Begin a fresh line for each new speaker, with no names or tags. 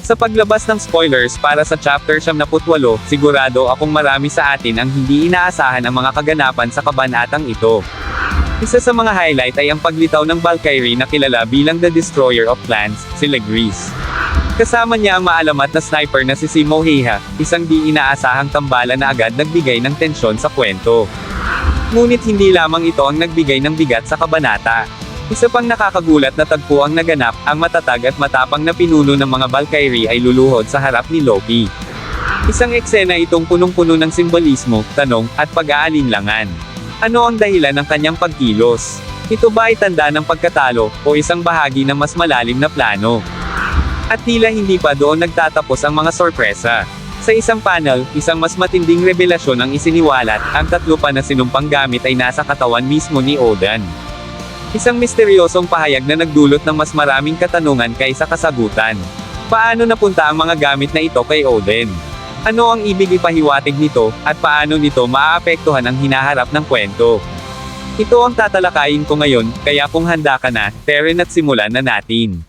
Sa paglabas ng spoilers para sa chapter 78, sigurado akong marami sa atin ang hindi inaasahan ang mga kaganapan sa kabanatang ito. Isa sa mga highlight ay ang paglitaw ng Valkyrie na kilala bilang The Destroyer of Planets, si Legris. Kasama niya ang maalamat na sniper na si Simo Heiha, isang di inaasahang tambalan na agad nagbigay ng tensyon sa kwento. Ngunit hindi lamang ito ang nagbigay ng bigat sa kabanata. Isa pang nakakagulat na tagpo ang naganap, ang matatag at matapang na pinuno ng mga Valkyrie ay luluhod sa harap ni Loki. Isang eksena itong punong-puno ng simbolismo, tanong, at pag-aalinlangan. Ano ang dahilan ng kanyang pagkilos? Ito ba ay tanda ng pagkatalo, o isang bahagi ng mas malalim na plano? At tila hindi pa doon nagtatapos ang mga sorpresa. Sa isang panel, isang mas matinding revelasyon ang isiniwalat, ang tatlo pa na sinumpang gamit ay nasa katawan mismo ni Odin. Isang misteryosong pahayag na nagdulot ng mas maraming katanungan kaysa kasagutan. Paano napunta ang mga gamit na ito kay Odin? Ano ang ibig ipahiwatig nito, at paano nito maaapektuhan ang hinaharap ng kwento? Ito ang tatalakayin ko ngayon, kaya kung handa ka na, Teren, at simulan na natin.